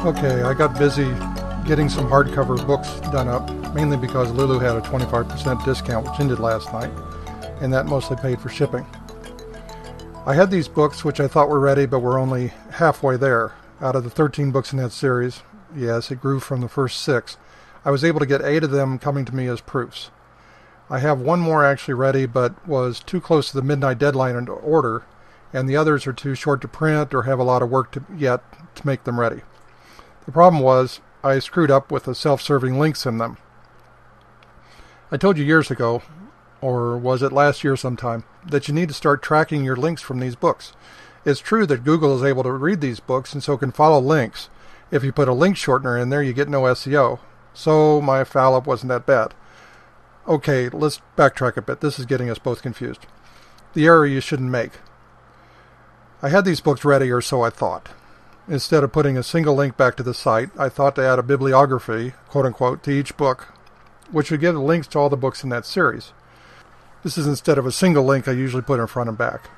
Okay, I got busy getting some hardcover books done up, mainly because Lulu had a 25% discount which ended last night, and that mostly paid for shipping. I had these books which I thought were ready, but were only halfway there. Out of the 13 books in that series, yes, it grew from the first 6, I was able to get 8 of them coming to me as proofs. I have one more actually ready, but was too close to the midnight deadline to order, and the others are too short to print or have a lot of work yet to make them ready. The problem was, I screwed up with the self-serving links in them. I told you years ago, or was it last year sometime, that you need to start tracking your links from these books. It's true that Google is able to read these books and so can follow links. If you put a link shortener in there, you get no SEO. So my foul-up wasn't that bad. Okay, let's backtrack a bit. This is getting us both confused. The error you shouldn't make. I had these books ready, or so I thought. Instead of putting a single link back to the site, I thought to add a bibliography, quote-unquote, to each book, which would give the links to all the books in that series. This is instead of a single link I usually put in front and back.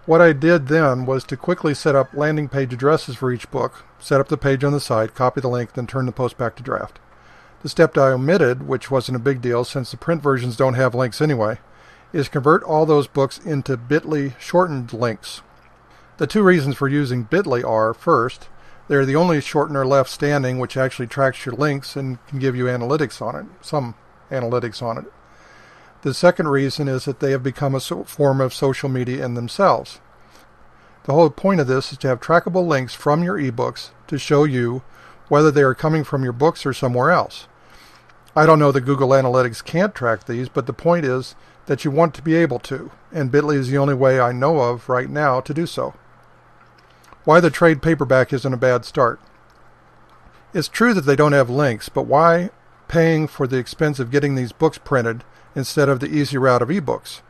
What I did then was to quickly set up landing page addresses for each book, set up the page on the site, copy the link, then turn the post back to draft. The step I omitted, which wasn't a big deal since the print versions don't have links anyway, is convert all those books into bit.ly shortened links. The 2 reasons for using bit.ly are, first, they're the only shortener left standing which actually tracks your links and can give you analytics on it, some analytics on it. The second reason is that they have become a form of social media in themselves. The whole point of this is to have trackable links from your ebooks to show you whether they are coming from your books or somewhere else. I don't know that Google Analytics can't track these, but the point is that you want to be able to, and bit.ly is the only way I know of right now to do so. Why the trade paperback isn't a bad start. It's true that they don't have links, but why paying for the expense of getting these books printed instead of the easy route of ebooks?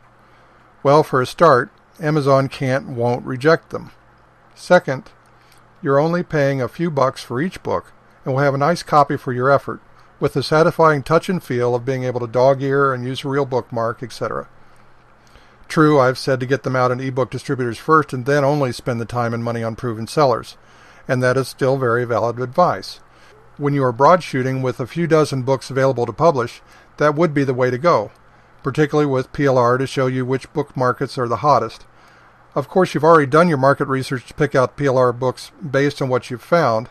Well, for a start, Amazon won't reject them. Second, you're only paying a few bucks for each book and will have a nice copy for your effort, with the satisfying touch and feel of being able to dog-ear and use a real bookmark, etc. True, I've said to get them out in ebook distributors first and then only spend the time and money on proven sellers, and that is still very valid advice. When you are broadshooting with a few dozen books available to publish, that would be the way to go, particularly with PLR to show you which book markets are the hottest. Of course, you've already done your market research to pick out PLR books based on what you've found.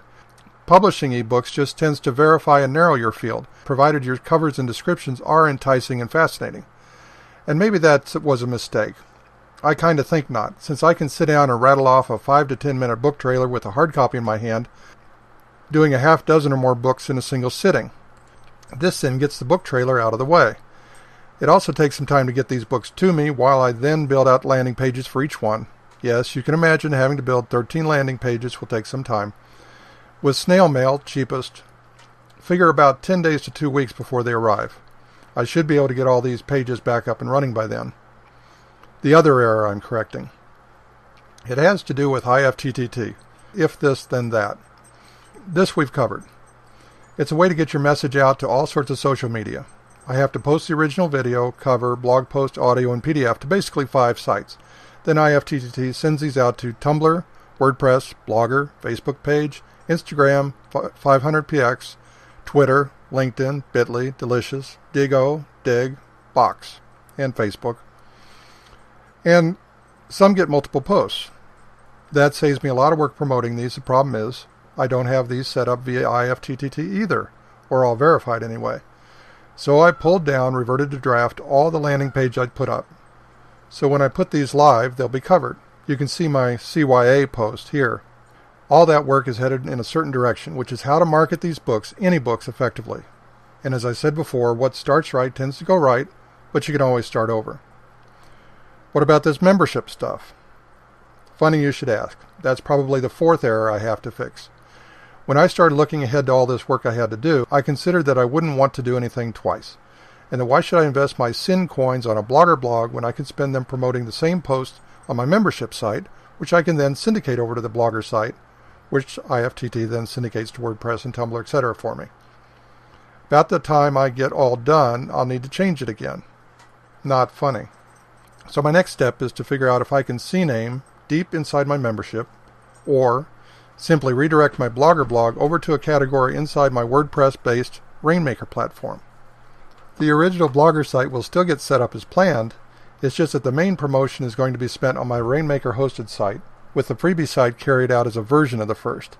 Publishing ebooks just tends to verify and narrow your field, provided your covers and descriptions are enticing and fascinating. And maybe that was a mistake. I kind of think not, since I can sit down and rattle off a 5 to 10 minute book trailer with a hard copy in my hand, doing a half dozen or more books in a single sitting. This then gets the book trailer out of the way. It also takes some time to get these books to me while I then build out landing pages for each one. Yes, you can imagine having to build 13 landing pages will take some time. With snail mail, cheapest, figure about 10 days to 2 weeks before they arrive. I should be able to get all these pages back up and running by then. The other error I'm correcting. It has to do with IFTTT. If this, then that. This we've covered. It's a way to get your message out to all sorts of social media. I have to post the original video, cover, blog post, audio, and PDF to basically 5 sites. Then IFTTT sends these out to Tumblr, WordPress, Blogger, Facebook page, Instagram, 500px, Twitter, LinkedIn, Bitly, Delicious, Digo, Dig, Box, and Facebook. And some get multiple posts. That saves me a lot of work promoting these. The problem is I don't have these set up via IFTTT either, or all verified anyway. So I pulled down, reverted to draft, all the landing page I'd put up. So when I put these live, they'll be covered. You can see my CYA post here. All that work is headed in a certain direction, which is how to market these books, any books, effectively. And as I said before, what starts right tends to go right, but you can always start over. What about this membership stuff? Funny you should ask. That's probably the 4th error I have to fix. When I started looking ahead to all this work I had to do, I considered that I wouldn't want to do anything twice. And then why should I invest my Syn coins on a Blogger blog when I can spend them promoting the same post on my membership site, which I can then syndicate over to the Blogger site, which IFTTT then syndicates to WordPress and Tumblr, etc. for me. About the time I get all done, I'll need to change it again. Not funny. So my next step is to figure out if I can CNAME deep inside my membership, or simply redirect my Blogger blog over to a category inside my WordPress-based Rainmaker platform. The original Blogger site will still get set up as planned. It's just that the main promotion is going to be spent on my Rainmaker hosted site, with the freebie site carried out as a version of the first.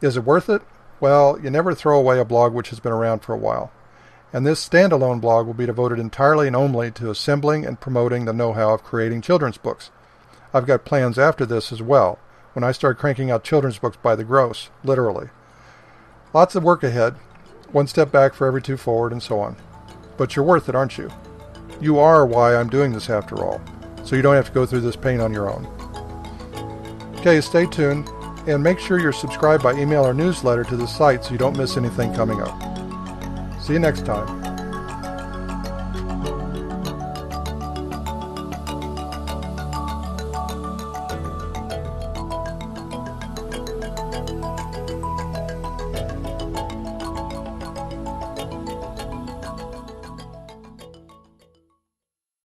Is it worth it? Well, you never throw away a blog which has been around for a while. And this standalone blog will be devoted entirely and only to assembling and promoting the know-how of creating children's books. I've got plans after this as well, when I start cranking out children's books by the gross, literally. Lots of work ahead, one step back for every two forward, and so on. But you're worth it, aren't you? You are why I'm doing this after all, so you don't have to go through this pain on your own. Okay, stay tuned, and make sure you're subscribed by email or newsletter to the site so you don't miss anything coming up. See you next time.